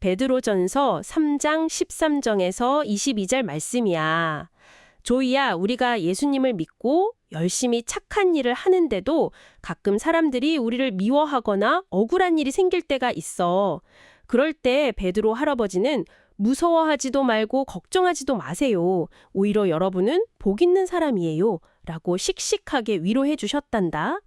베드로전서 3장 13절에서 22절 말씀이야. 조이야, 우리가 예수님을 믿고 열심히 착한 일을 하는데도 가끔 사람들이 우리를 미워하거나 억울한 일이 생길 때가 있어. 그럴 때 베드로 할아버지는 무서워하지도 말고 걱정하지도 마세요. 오히려 여러분은 복 있는 사람이에요. 라고 씩씩하게 위로해 주셨단다.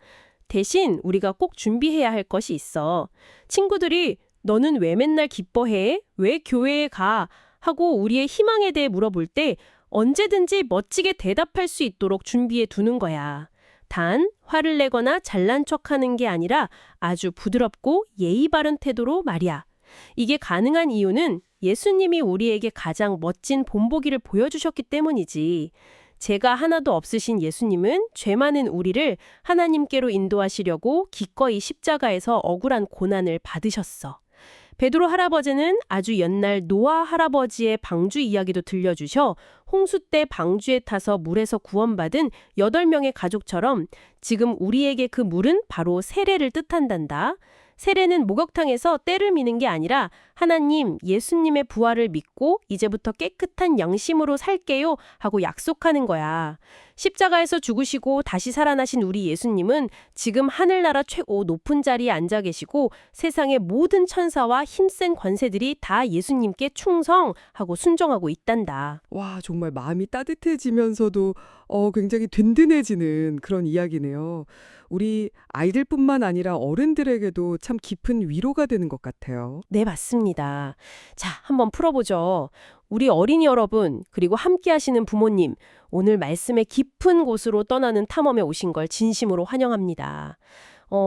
대신 우리가 꼭 준비해야 할 것이 있어. 친구들이 너는 왜 맨날 기뻐해? 왜 교회에 가? 하고 우리의 희망에 대해 물어볼 때 언제든지 멋지게 대답할 수 있도록 준비해 두는 거야. 단, 화를 내거나 잘난 척하는 게 아니라 아주 부드럽고 예의 바른 태도로 말이야. 이게 가능한 이유는 예수님이 우리에게 가장 멋진 본보기를 보여주셨기 때문이지. 죄가 하나도 없으신 예수님은 죄 많은 우리를 하나님께로 인도하시려고 기꺼이 십자가에서 억울한 고난을 받으셨어. 베드로 할아버지는 아주 옛날 노아 할아버지의 방주 이야기도 들려주셔 홍수 때 방주에 타서 물에서 구원받은 8명의 가족처럼 지금 우리에게 그 물은 바로 세례를 뜻한단다. 세례는 목욕탕에서 때를 미는 게 아니라 하나님, 예수님의 부활을 믿고 이제부터 깨끗한 양심으로 살게요 하고 약속하는 거야. 십자가에서 죽으시고 다시 살아나신 우리 예수님은 지금 하늘나라 최고 높은 자리에 앉아 계시고 세상의 모든 천사와 힘센 권세들이 다 예수님께 충성하고 순종하고 있단다. 와, 정말 마음이 따뜻해지면서도 굉장히 든든해지는 그런 이야기네요. 우리 아이들뿐만 아니라 어른들에게도 참 깊은 위로가 되는 것 같아요. 네, 맞습니다. 자, 한번 풀어보죠. 우리 어린이 여러분, 그리고 함께 하시는 부모님, 오늘 말씀의 깊은 곳으로 떠나는 탐험에 오신 걸 진심으로 환영합니다.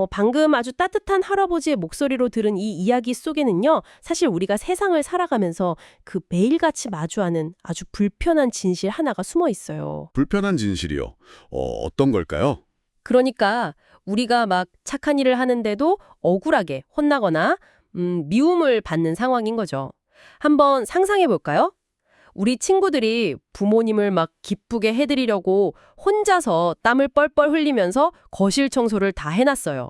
방금 아주 따뜻한 할아버지의 목소리로 들은 이 이야기 속에는요, 사실 우리가 세상을 살아가면서 그 매일같이 마주하는 아주 불편한 진실 하나가 숨어 있어요. 불편한 진실이요. 어떤 걸까요? 그러니까 우리가 막 착한 일을 하는데도 억울하게 혼나거나 미움을 받는 상황인 거죠. 한번 상상해 볼까요? 우리 친구들이 부모님을 막 기쁘게 해드리려고 혼자서 땀을 뻘뻘 흘리면서 거실 청소를 다 해놨어요.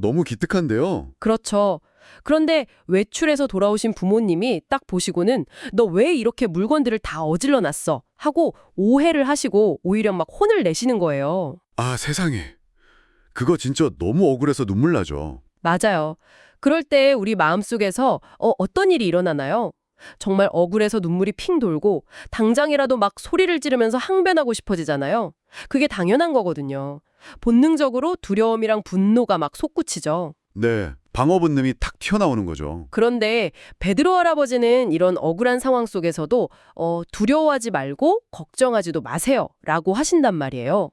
너무 기특한데요. 그렇죠. 그런데 외출해서 돌아오신 부모님이 딱 보시고는 너 왜 이렇게 물건들을 다 어질러 놨어? 하고 오해를 하시고 오히려 막 혼을 내시는 거예요. 아, 세상에. 그거 진짜 너무 억울해서 눈물 나죠. 맞아요. 그럴 때 우리 마음속에서 어떤 일이 일어나나요? 정말 억울해서 눈물이 핑 돌고 당장이라도 막 소리를 지르면서 항변하고 싶어지잖아요. 그게 당연한 거거든요. 본능적으로 두려움이랑 분노가 막 솟구치죠. 네, 방어 본능이 탁 튀어나오는 거죠. 그런데 베드로 할아버지는 이런 억울한 상황 속에서도 두려워하지 말고 걱정하지도 마세요 라고 하신단 말이에요.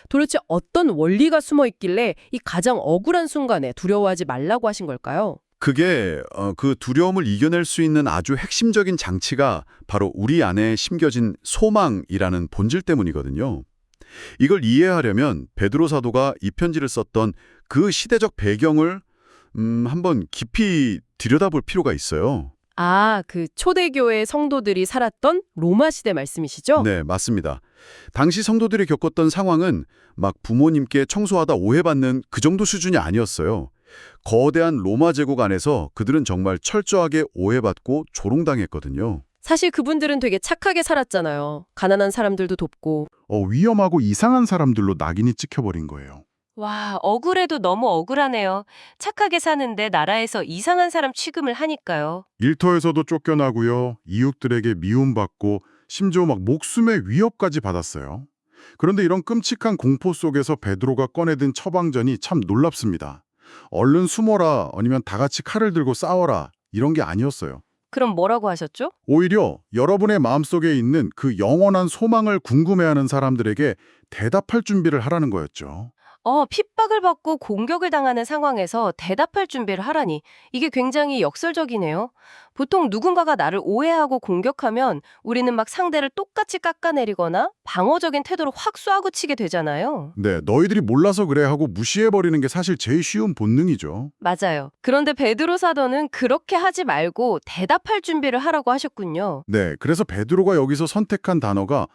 도대체 어떤 원리가 숨어 있길래 이 가장 억울한 순간에 두려워하지 말라고 하신 걸까요? 그게 그 두려움을 이겨낼 수 있는 아주 핵심적인 장치가 바로 우리 안에 심겨진 소망이라는 본질 때문이거든요. 이걸 이해하려면 베드로 사도가 이 편지를 썼던 그 시대적 배경을 한번 깊이 들여다볼 필요가 있어요. 아, 그 초대교회 성도들이 살았던 로마 시대 말씀이시죠? 네, 맞습니다. 당시 성도들이 겪었던 상황은 막 부모님께 청소하다 오해받는 그 정도 수준이 아니었어요. 거대한 로마 제국 안에서 그들은 정말 철저하게 오해받고 조롱당했거든요. 사실 그분들은 되게 착하게 살았잖아요. 가난한 사람들도 돕고. 위험하고 이상한 사람들로 낙인이 찍혀버린 거예요. 와, 억울해도 너무 억울하네요. 착하게 사는데 나라에서 이상한 사람 취급을 하니까요. 일터에서도 쫓겨나고요. 이웃들에게 미움받고 심지어 막 목숨의 위협까지 받았어요. 그런데 이런 끔찍한 공포 속에서 베드로가 꺼내든 처방전이 참 놀랍습니다. 얼른 숨어라, 아니면 다 같이 칼을 들고 싸워라, 이런 게 아니었어요. 그럼 뭐라고 하셨죠? 오히려 여러분의 마음속에 있는 그 영원한 소망을 궁금해하는 사람들에게 대답할 준비를 하라는 거였죠. 핍박을 받고 공격을 당하는 상황에서 대답할 준비를 하라니 이게 굉장히 역설적이네요. 보통 누군가가 나를 오해하고 공격하면 우리는 막 상대를 똑같이 깎아내리거나 방어적인 태도로 확 쏘아붙이게 되잖아요. 네, 너희들이 몰라서 그래 하고 무시해버리는 게 사실 제일 쉬운 본능이죠. 맞아요. 그런데 베드로 사도는 그렇게 하지 말고 대답할 준비를 하라고 하셨군요. 네, 그래서 베드로가 여기서 선택한 단어가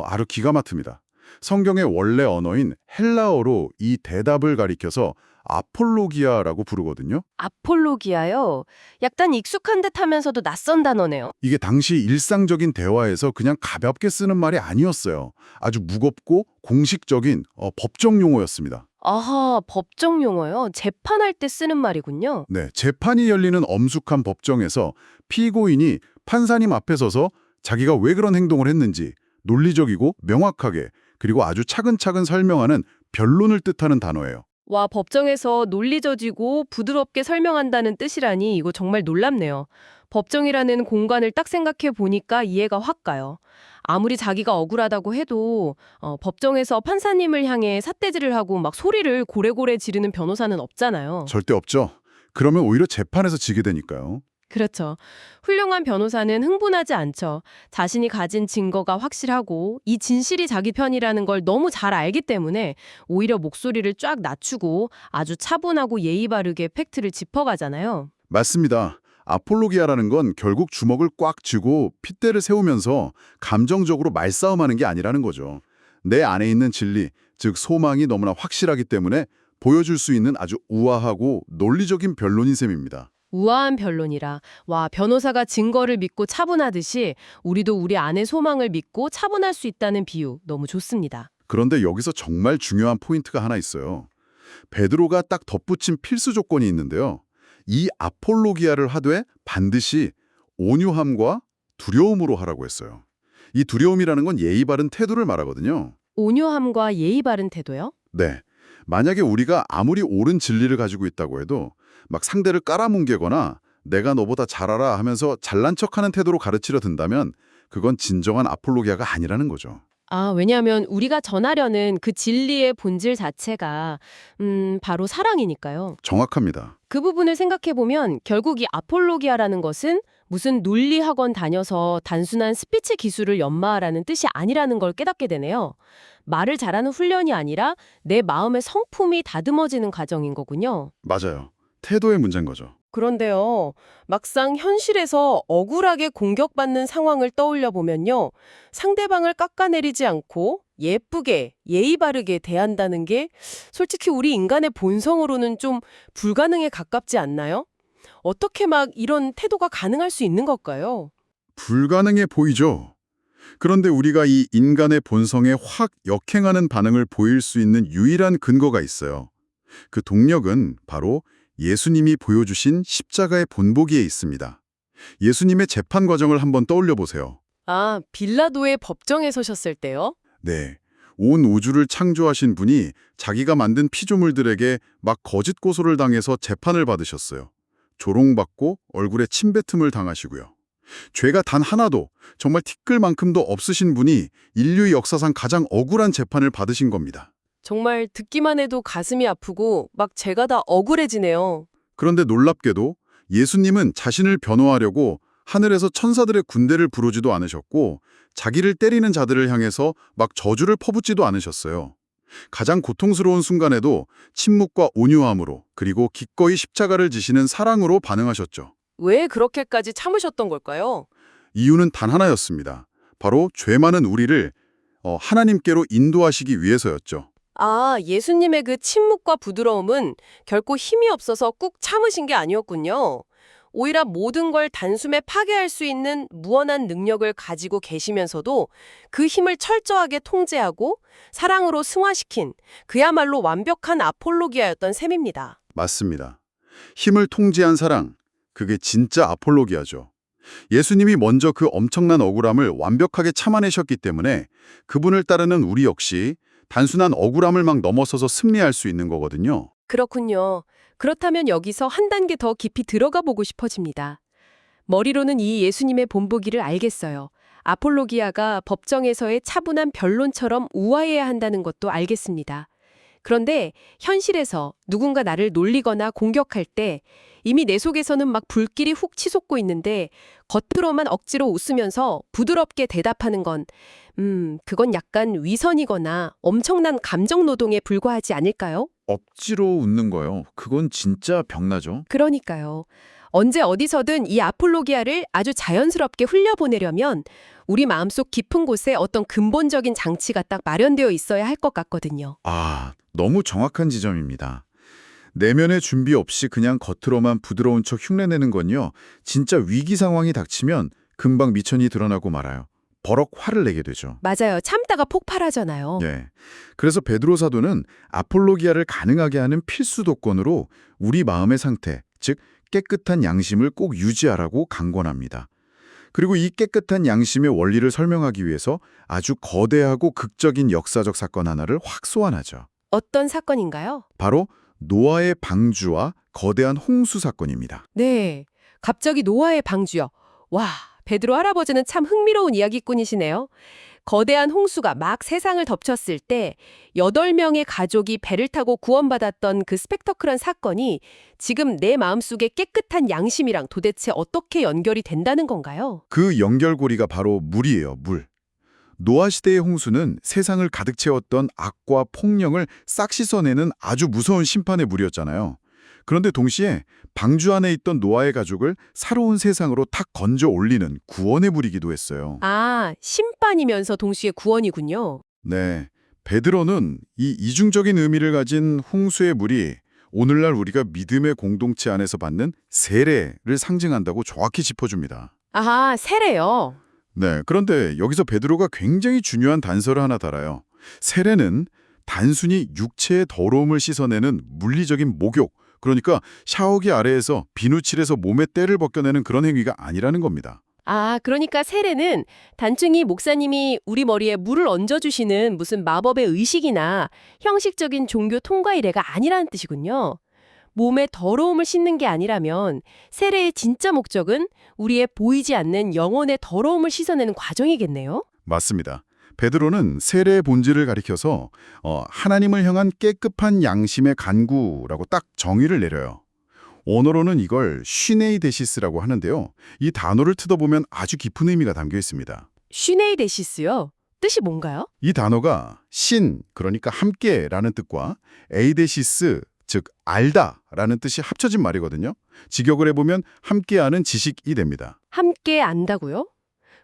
아주 기가 막힙니다. 성경의 원래 언어인 헬라어로 이 대답을 가리켜서 아폴로기아라고 부르거든요. 아폴로기아요? 약간 익숙한 듯 하면서도 낯선 단어네요. 이게 당시 일상적인 대화에서 그냥 가볍게 쓰는 말이 아니었어요. 아주 무겁고 공식적인 법정 용어였습니다. 아하, 법정 용어요? 재판할 때 쓰는 말이군요. 네, 재판이 열리는 엄숙한 법정에서 피고인이 판사님 앞에 서서 자기가 왜 그런 행동을 했는지 논리적이고 명확하게 그리고 아주 차근차근 설명하는 변론을 뜻하는 단어예요. 와, 법정에서 논리적이고 부드럽게 설명한다는 뜻이라니 이거 정말 놀랍네요. 법정이라는 공간을 딱 생각해 보니까 이해가 확 가요. 아무리 자기가 억울하다고 해도 법정에서 판사님을 향해 삿대질을 하고 막 소리를 고래고래 지르는 변호사는 없잖아요. 절대 없죠. 그러면 오히려 재판에서 지게 되니까요. 그렇죠. 훌륭한 변호사는 흥분하지 않죠. 자신이 가진 증거가 확실하고 이 진실이 자기 편이라는 걸 너무 잘 알기 때문에 오히려 목소리를 쫙 낮추고 아주 차분하고 예의 바르게 팩트를 짚어가잖아요. 맞습니다. 아폴로기아라는 건 결국 주먹을 꽉 쥐고 핏대를 세우면서 감정적으로 말싸움하는 게 아니라는 거죠. 내 안에 있는 진리, 즉 소망이 너무나 확실하기 때문에 보여줄 수 있는 아주 우아하고 논리적인 변론인 셈입니다. 우아한 변론이라. 와, 변호사가 증거를 믿고 차분하듯이 우리도 우리 안의 소망을 믿고 차분할 수 있다는 비유 너무 좋습니다. 그런데 여기서 정말 중요한 포인트가 하나 있어요. 베드로가 딱 덧붙인 필수 조건이 있는데요. 이 아폴로기아를 하되 반드시 온유함과 두려움으로 하라고 했어요. 이 두려움이라는 건 예의 바른 태도를 말하거든요. 온유함과 예의 바른 태도요? 네. 만약에 우리가 아무리 옳은 진리를 가지고 있다고 해도 막 상대를 깔아뭉개거나 내가 너보다 잘 알아 하면서 잘난 척하는 태도로 가르치려 든다면 그건 진정한 아폴로기아가 아니라는 거죠. 아, 왜냐하면 우리가 전하려는 그 진리의 본질 자체가 바로 사랑이니까요. 정확합니다. 그 부분을 생각해보면 결국 이 아폴로기아라는 것은 무슨 논리학원 다녀서 단순한 스피치 기술을 연마하라는 뜻이 아니라는 걸 깨닫게 되네요. 말을 잘하는 훈련이 아니라 내 마음의 성품이 다듬어지는 과정인 거군요. 맞아요. 태도의 문제인 거죠. 그런데요, 막상 현실에서 억울하게 공격받는 상황을 떠올려 보면요, 상대방을 깎아내리지 않고 예쁘게, 예의 바르게 대한다는 게 솔직히 우리 인간의 본성으로는 좀 불가능에 가깝지 않나요? 어떻게 막 이런 태도가 가능할 수 있는 걸까요? 불가능해 보이죠. 그런데 우리가 이 인간의 본성에 확 역행하는 반응을 보일 수 있는 유일한 근거가 있어요. 그 동력은 바로 예수님이 보여주신 십자가의 본보기에 있습니다. 예수님의 재판 과정을 한번 떠올려 보세요. 아, 빌라도의 법정에 서셨을 때요? 네. 온 우주를 창조하신 분이 자기가 만든 피조물들에게 막 거짓 고소를 당해서 재판을 받으셨어요. 조롱받고 얼굴에 침뱉음을 당하시고요. 죄가 단 하나도, 정말 티끌만큼도 없으신 분이 인류 역사상 가장 억울한 재판을 받으신 겁니다. 정말 듣기만 해도 가슴이 아프고 막 제가 다 억울해지네요. 그런데 놀랍게도 예수님은 자신을 변호하려고 하늘에서 천사들의 군대를 부르지도 않으셨고 자기를 때리는 자들을 향해서 막 저주를 퍼붓지도 않으셨어요. 가장 고통스러운 순간에도 침묵과 온유함으로 그리고 기꺼이 십자가를 지시는 사랑으로 반응하셨죠. 왜 그렇게까지 참으셨던 걸까요? 이유는 단 하나였습니다. 바로 죄 많은 우리를 하나님께로 인도하시기 위해서였죠. 아, 예수님의 그 침묵과 부드러움은 결코 힘이 없어서 꾹 참으신 게 아니었군요. 오히려 모든 걸 단숨에 파괴할 수 있는 무한한 능력을 가지고 계시면서도 그 힘을 철저하게 통제하고 사랑으로 승화시킨 그야말로 완벽한 아폴로기아였던 셈입니다. 맞습니다. 힘을 통제한 사랑, 그게 진짜 아폴로기아죠. 예수님이 먼저 그 엄청난 억울함을 완벽하게 참아내셨기 때문에 그분을 따르는 우리 역시 단순한 억울함을 막 넘어서서 승리할 수 있는 거거든요. 그렇군요. 그렇다면 여기서 한 단계 더 깊이 들어가 보고 싶어집니다. 머리로는 이 예수님의 본보기를 알겠어요. 아폴로기아가 법정에서의 차분한 변론처럼 우아해야 한다는 것도 알겠습니다. 그런데 현실에서 누군가 나를 놀리거나 공격할 때 이미 내 속에서는 막 불길이 훅 치솟고 있는데 겉으로만 억지로 웃으면서 부드럽게 대답하는 건 그건 약간 위선이거나 엄청난 감정 노동에 불과하지 않을까요? 억지로 웃는 거요. 그건 진짜 병나죠. 그러니까요. 언제 어디서든 이 아폴로기아를 아주 자연스럽게 흘려보내려면 우리 마음속 깊은 곳에 어떤 근본적인 장치가 딱 마련되어 있어야 할 것 같거든요. 아, 너무 정확한 지점입니다. 내면의 준비 없이 그냥 겉으로만 부드러운 척 흉내내는 건요. 진짜 위기 상황이 닥치면 금방 미천이 드러나고 말아요. 버럭 화를 내게 되죠. 맞아요. 참다가 폭발하잖아요. 예. 그래서 베드로 사도는 아폴로기아를 가능하게 하는 필수 조건으로 우리 마음의 상태, 즉 깨끗한 양심을 꼭 유지하라고 강권합니다. 그리고 이 깨끗한 양심의 원리를 설명하기 위해서 아주 거대하고 극적인 역사적 사건 하나를 확 소환하죠. 어떤 사건인가요? 바로 노아의 방주와 거대한 홍수 사건입니다. 네. 갑자기 노아의 방주요. 와, 베드로 할아버지는 참 흥미로운 이야기꾼이시네요. 거대한 홍수가 막 세상을 덮쳤을 때 8명의 가족이 배를 타고 구원받았던 그 스펙터클한 사건이 지금 내 마음속의 깨끗한 양심이랑 도대체 어떻게 연결이 된다는 건가요? 그 연결고리가 바로 물이에요, 물. 노아 시대의 홍수는 세상을 가득 채웠던 악과 폭력을 싹 씻어내는 아주 무서운 심판의 물이었잖아요. 그런데 동시에 방주 안에 있던 노아의 가족을 새로운 세상으로 탁 건져 올리는 구원의 물이기도 했어요. 아, 심판이면서 동시에 구원이군요. 네, 베드로는 이 이중적인 의미를 가진 홍수의 물이 오늘날 우리가 믿음의 공동체 안에서 받는 세례를 상징한다고 정확히 짚어줍니다. 아하, 세례요. 네, 그런데 여기서 베드로가 굉장히 중요한 단서를 하나 달아요. 세례는 단순히 육체의 더러움을 씻어내는 물리적인 목욕, 그러니까 샤워기 아래에서 비누칠해서 몸에 때를 벗겨내는 그런 행위가 아니라는 겁니다. 아, 그러니까 세례는 단순히 목사님이 우리 머리에 물을 얹어주시는 무슨 마법의 의식이나 형식적인 종교 통과 이래가 아니라는 뜻이군요. 몸의 더러움을 씻는 게 아니라면 세례의 진짜 목적은 우리의 보이지 않는 영혼의 더러움을 씻어내는 과정이겠네요? 맞습니다. 베드로는 세례의 본질을 가리켜서 하나님을 향한 깨끗한 양심의 간구라고 딱 정의를 내려요. 언어로는 이걸 쉬네이데시스라고 하는데요. 이 단어를 뜯어보면 아주 깊은 의미가 담겨 있습니다. 쉬네이데시스요? 뜻이 뭔가요? 이 단어가 신, 그러니까 함께라는 뜻과 에이데시스, 즉 알다라는 뜻이 합쳐진 말이거든요. 직역을 해보면 함께하는 지식이 됩니다. 함께 안다고요?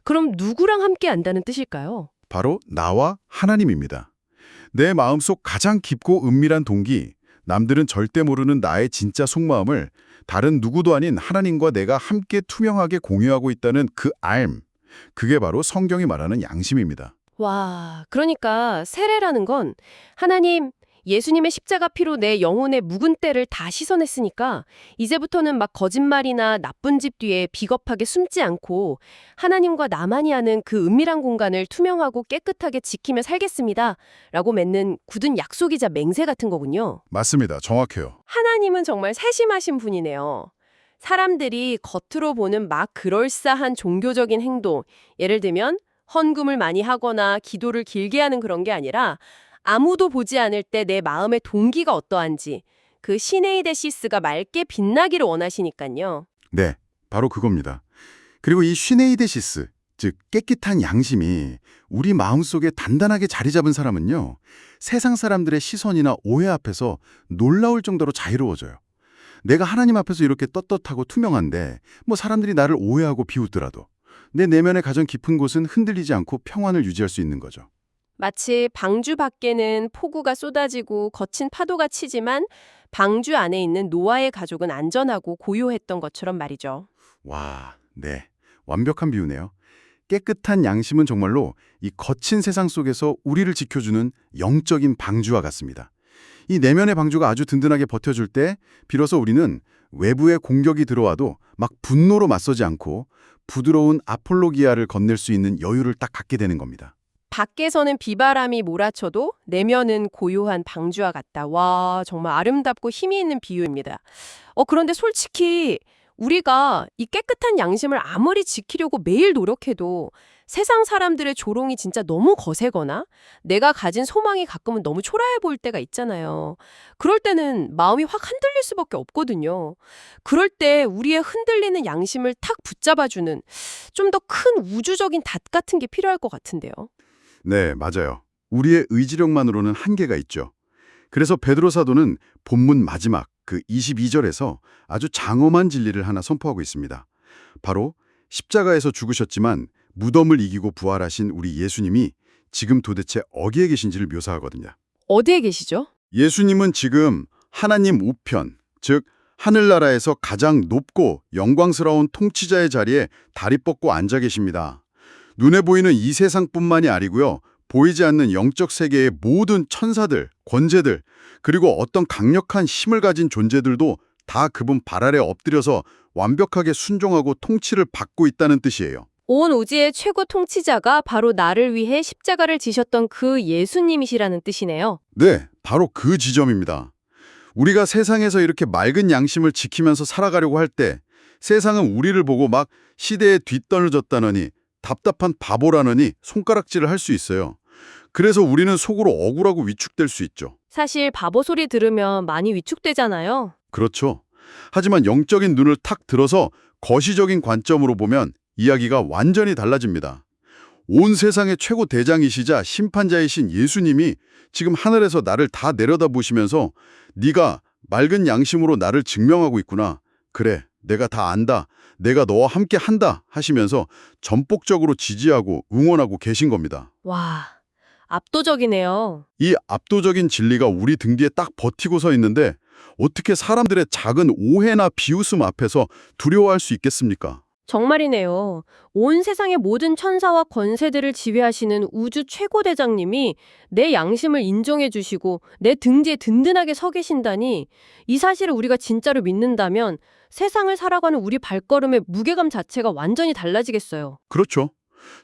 그럼 누구랑 함께 안다는 뜻일까요? 바로 나와 하나님입니다. 내 마음속 가장 깊고 은밀한 동기, 남들은 절대 모르는 나의 진짜 속마음을 다른 누구도 아닌 하나님과 내가 함께 투명하게 공유하고 있다는 그 알, 그게 바로 성경이 말하는 양심입니다. 와, 그러니까 세례라는 건 하나님, 예수님의 십자가 피로 내 영혼의 묵은 때를 다 씻어냈으니까 이제부터는 막 거짓말이나 나쁜 집 뒤에 비겁하게 숨지 않고 하나님과 나만이 아는 그 은밀한 공간을 투명하고 깨끗하게 지키며 살겠습니다. 라고 맺는 굳은 약속이자 맹세 같은 거군요. 맞습니다. 정확해요. 하나님은 정말 세심하신 분이네요. 사람들이 겉으로 보는 막 그럴싸한 종교적인 행동, 예를 들면 헌금을 많이 하거나 기도를 길게 하는 그런 게 아니라 아무도 보지 않을 때 내 마음의 동기가 어떠한지 그 시네이데시스가 맑게 빛나기를 원하시니까요. 네, 바로 그겁니다. 그리고 이 쉬네이데시스, 즉 깨끗한 양심이 우리 마음속에 단단하게 자리 잡은 사람은요, 세상 사람들의 시선이나 오해 앞에서 놀라울 정도로 자유로워져요. 내가 하나님 앞에서 이렇게 떳떳하고 투명한데 사람들이 나를 오해하고 비웃더라도 내 내면의 가장 깊은 곳은 흔들리지 않고 평안을 유지할 수 있는 거죠. 마치 방주 밖에는 폭우가 쏟아지고 거친 파도가 치지만 방주 안에 있는 노아의 가족은 안전하고 고요했던 것처럼 말이죠. 와, 네. 완벽한 비유네요. 깨끗한 양심은 정말로 이 거친 세상 속에서 우리를 지켜주는 영적인 방주와 같습니다. 이 내면의 방주가 아주 든든하게 버텨줄 때 비로소 우리는 외부의 공격이 들어와도 막 분노로 맞서지 않고 부드러운 아폴로기아를 건넬 수 있는 여유를 딱 갖게 되는 겁니다. 밖에서는 비바람이 몰아쳐도 내면은 고요한 방주와 같다. 와, 정말 아름답고 힘이 있는 비유입니다. 그런데 솔직히 우리가 이 깨끗한 양심을 아무리 지키려고 매일 노력해도 세상 사람들의 조롱이 진짜 너무 거세거나 내가 가진 소망이 가끔은 너무 초라해 보일 때가 있잖아요. 그럴 때는 마음이 확 흔들릴 수밖에 없거든요. 그럴 때 우리의 흔들리는 양심을 탁 붙잡아주는 좀 더 큰 우주적인 닷 같은 게 필요할 것 같은데요. 네, 맞아요. 우리의 의지력만으로는 한계가 있죠. 그래서 베드로 사도는 본문 마지막 그 22절에서 아주 장엄한 진리를 하나 선포하고 있습니다. 바로 십자가에서 죽으셨지만 무덤을 이기고 부활하신 우리 예수님이 지금 도대체 어디에 계신지를 묘사하거든요. 어디에 계시죠? 예수님은 지금 하나님 우편, 즉 하늘나라에서 가장 높고 영광스러운 통치자의 자리에 다리 뻗고 앉아 계십니다. 눈에 보이는 이 세상뿐만이 아니고요. 보이지 않는 영적 세계의 모든 천사들, 권세들, 그리고 어떤 강력한 힘을 가진 존재들도 다 그분 발 아래 엎드려서 완벽하게 순종하고 통치를 받고 있다는 뜻이에요. 온 우주의 최고 통치자가 바로 나를 위해 십자가를 지셨던 그 예수님이시라는 뜻이네요. 네, 바로 그 지점입니다. 우리가 세상에서 이렇게 맑은 양심을 지키면서 살아가려고 할 때 세상은 우리를 보고 막 시대에 뒤떨어졌다느니 답답한 바보라느니 손가락질을 할 수 있어요. 그래서 우리는 속으로 억울하고 위축될 수 있죠. 사실 바보 소리 들으면 많이 위축되잖아요. 그렇죠. 하지만 영적인 눈을 탁 들어서 거시적인 관점으로 보면 이야기가 완전히 달라집니다. 온 세상의 최고 대장이시자 심판자이신 예수님이 지금 하늘에서 나를 다 내려다보시면서 네가 맑은 양심으로 나를 증명하고 있구나. 그래, 내가 다 안다. 내가 너와 함께 한다 하시면서 전폭적으로 지지하고 응원하고 계신 겁니다. 와, 압도적이네요. 이 압도적인 진리가 우리 등 뒤에 딱 버티고 서 있는데 어떻게 사람들의 작은 오해나 비웃음 앞에서 두려워할 수 있겠습니까? 정말이네요. 온 세상의 모든 천사와 권세들을 지휘하시는 우주 최고 대장님이 내 양심을 인정해 주시고 내 등 뒤에 든든하게 서 계신다니, 이 사실을 우리가 진짜로 믿는다면 세상을 살아가는 우리 발걸음의 무게감 자체가 완전히 달라지겠어요. 그렇죠.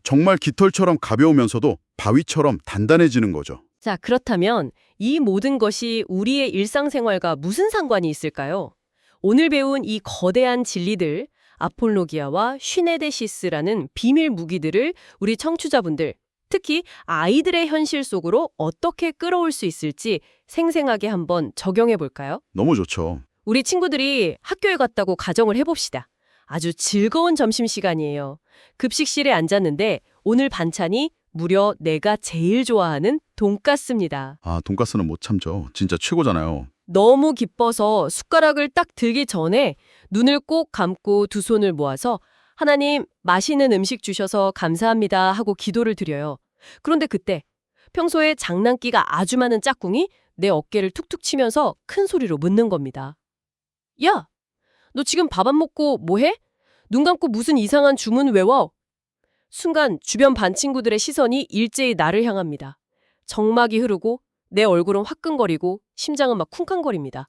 정말 깃털처럼 가벼우면서도 바위처럼 단단해지는 거죠. 자, 그렇다면 이 모든 것이 우리의 일상생활과 무슨 상관이 있을까요? 오늘 배운 이 거대한 진리들, 아폴로기아와 쉬네데시스라는 비밀 무기들을 우리 청취자분들, 특히 아이들의 현실 속으로 어떻게 끌어올 수 있을지 생생하게 한번 적용해 볼까요? 너무 좋죠. 우리 친구들이 학교에 갔다고 가정을 해봅시다. 아주 즐거운 점심시간이에요. 급식실에 앉았는데 오늘 반찬이 무려 내가 제일 좋아하는 돈가스입니다. 아, 돈가스는 못 참죠. 진짜 최고잖아요. 너무 기뻐서 숟가락을 딱 들기 전에 눈을 꼭 감고 두 손을 모아서 하나님, 맛있는 음식 주셔서 감사합니다 하고 기도를 드려요. 그런데 그때 평소에 장난기가 아주 많은 짝꿍이 내 어깨를 툭툭 치면서 큰 소리로 묻는 겁니다. 야, 너 지금 밥 안 먹고 뭐 해? 눈 감고 무슨 이상한 주문 외워? 순간 주변 반 친구들의 시선이 일제히 나를 향합니다. 정막이 흐르고 내 얼굴은 화끈거리고 심장은 막 쿵쾅거립니다.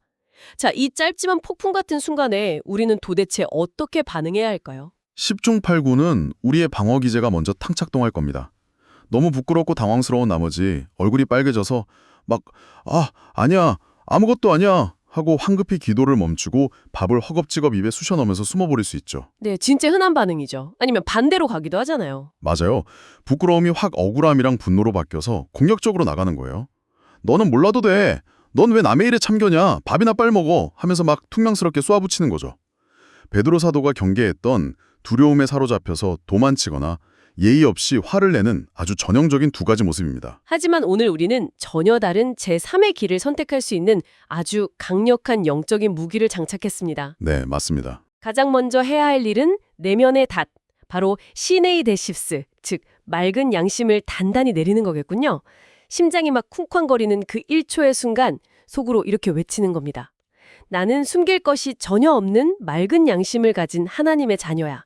자, 이 짧지만 폭풍 같은 순간에 우리는 도대체 어떻게 반응해야 할까요? 10중 8구는 우리의 방어 기제가 먼저 탕착동할 겁니다. 너무 부끄럽고 당황스러운 나머지 얼굴이 빨개져서 막 아니야, 아무것도 아니야 하고 황급히 기도를 멈추고 밥을 허겁지겁 입에 쑤셔 넣으면서 숨어버릴 수 있죠. 네, 진짜 흔한 반응이죠. 아니면 반대로 가기도 하잖아요. 맞아요. 부끄러움이 확 억울함이랑 분노로 바뀌어서 공격적으로 나가는 거예요. 너는 몰라도 돼. 넌 왜 남의 일에 참견이야. 밥이나 빨리 먹어 하면서 막 퉁명스럽게 쏘아붙이는 거죠. 베드로 사도가 경계했던 두려움에 사로잡혀서 도망치거나 예의 없이 화를 내는 아주 전형적인 두 가지 모습입니다. 하지만 오늘 우리는 전혀 다른 제3의 길을 선택할 수 있는 아주 강력한 영적인 무기를 장착했습니다. 네, 맞습니다. 가장 먼저 해야 할 일은 내면의 닷, 바로 시네이데시스, 즉 맑은 양심을 단단히 내리는 거겠군요. 심장이 막 쿵쾅거리는 그 1초의 순간 속으로 이렇게 외치는 겁니다. 나는 숨길 것이 전혀 없는 맑은 양심을 가진 하나님의 자녀야.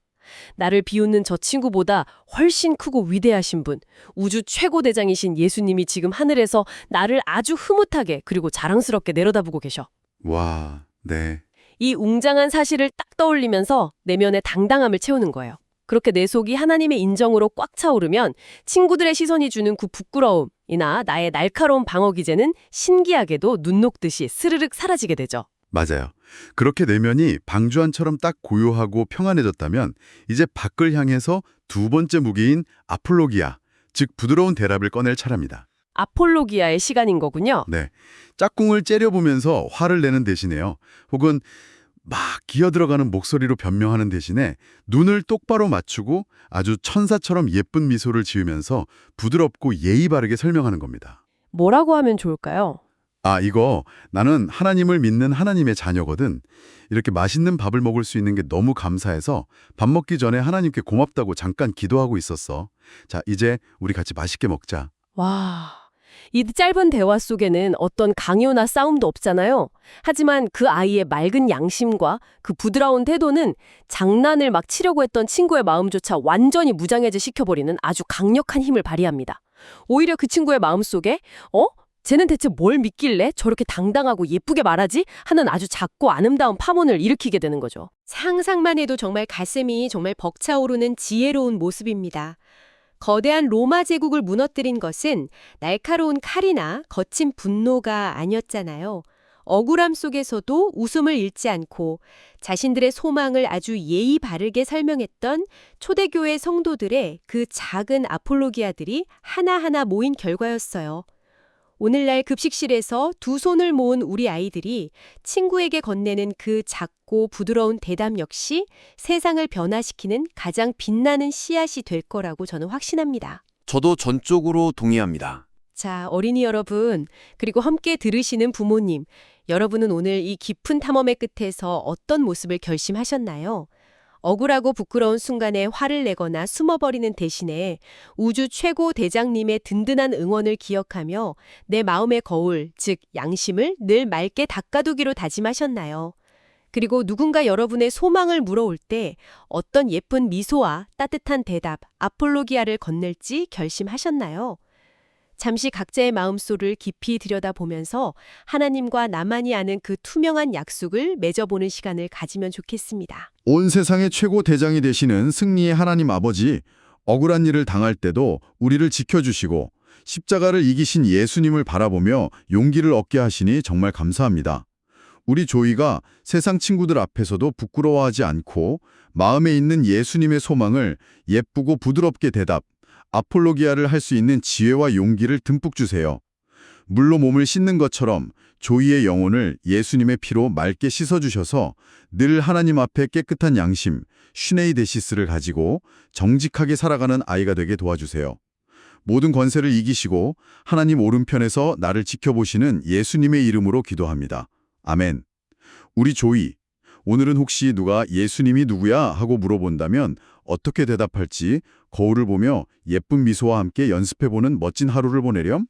나를 비웃는 저 친구보다 훨씬 크고 위대하신 분, 우주 최고 대장이신 예수님이 지금 하늘에서 나를 아주 흐뭇하게 그리고 자랑스럽게 내려다보고 계셔. 와, 네. 이 웅장한 사실을 딱 떠올리면서 내면의 당당함을 채우는 거예요. 그렇게 내 속이 하나님의 인정으로 꽉 차오르면 친구들의 시선이 주는 그 부끄러움이나 나의 날카로운 방어 기제는 신기하게도 눈 녹듯이 스르륵 사라지게 되죠. 맞아요. 그렇게 내면이 방주안처럼 딱 고요하고 평안해졌다면 이제 밖을 향해서 두 번째 무기인 아폴로기아, 즉 부드러운 대답을 꺼낼 차례입니다. 아폴로기아의 시간인 거군요. 네, 짝꿍을 째려보면서 화를 내는 대신에요. 혹은 막 기어들어가는 목소리로 변명하는 대신에 눈을 똑바로 맞추고 아주 천사처럼 예쁜 미소를 지으면서 부드럽고 예의 바르게 설명하는 겁니다. 뭐라고 하면 좋을까요? 이거 나는 하나님을 믿는 하나님의 자녀거든. 이렇게 맛있는 밥을 먹을 수 있는 게 너무 감사해서 밥 먹기 전에 하나님께 고맙다고 잠깐 기도하고 있었어. 자, 이제 우리 같이 맛있게 먹자. 와, 이 짧은 대화 속에는 어떤 강요나 싸움도 없잖아요. 하지만 그 아이의 맑은 양심과 그 부드러운 태도는 장난을 막 치려고 했던 친구의 마음조차 완전히 무장해제 시켜버리는 아주 강력한 힘을 발휘합니다. 오히려 그 친구의 마음속에 쟤는 대체 뭘 믿길래 저렇게 당당하고 예쁘게 말하지? 하는 아주 작고 아름다운 파문을 일으키게 되는 거죠. 상상만 해도 정말 가슴이 정말 벅차오르는 지혜로운 모습입니다. 거대한 로마 제국을 무너뜨린 것은 날카로운 칼이나 거친 분노가 아니었잖아요. 억울함 속에서도 웃음을 잃지 않고 자신들의 소망을 아주 예의 바르게 설명했던 초대교회 성도들의 그 작은 아폴로기아들이 하나하나 모인 결과였어요. 오늘날 급식실에서 두 손을 모은 우리 아이들이 친구에게 건네는 그 작고 부드러운 대답 역시 세상을 변화시키는 가장 빛나는 씨앗이 될 거라고 저는 확신합니다. 저도 전적으로 동의합니다. 자, 어린이 여러분, 그리고 함께 들으시는 부모님, 여러분은 오늘 이 깊은 탐험의 끝에서 어떤 모습을 결심하셨나요? 억울하고 부끄러운 순간에 화를 내거나 숨어버리는 대신에 우주 최고 대장님의 든든한 응원을 기억하며 내 마음의 거울, 즉 양심을 늘 맑게 닦아두기로 다짐하셨나요? 그리고 누군가 여러분의 소망을 물어올 때 어떤 예쁜 미소와 따뜻한 대답, 아폴로기아를 건넬지 결심하셨나요? 잠시 각자의 마음소를 깊이 들여다보면서 하나님과 나만이 아는 그 투명한 약속을 맺어보는 시간을 가지면 좋겠습니다. 온 세상의 최고 대장이 되시는 승리의 하나님 아버지, 억울한 일을 당할 때도 우리를 지켜주시고 십자가를 이기신 예수님을 바라보며 용기를 얻게 하시니 정말 감사합니다. 우리 조이가 세상 친구들 앞에서도 부끄러워하지 않고 마음에 있는 예수님의 소망을 예쁘고 부드럽게 대답, 아폴로기아를 할 수 있는 지혜와 용기를 듬뿍 주세요. 물로 몸을 씻는 것처럼 조이의 영혼을 예수님의 피로 맑게 씻어주셔서 늘 하나님 앞에 깨끗한 양심, 슈네이데시스를 가지고 정직하게 살아가는 아이가 되게 도와주세요. 모든 권세를 이기시고 하나님 오른편에서 나를 지켜보시는 예수님의 이름으로 기도합니다. 아멘. 우리 조이, 오늘은 혹시 누가 예수님이 누구야 하고 물어본다면 어떻게 대답할지 거울을 보며 예쁜 미소와 함께 연습해보는 멋진 하루를 보내렴.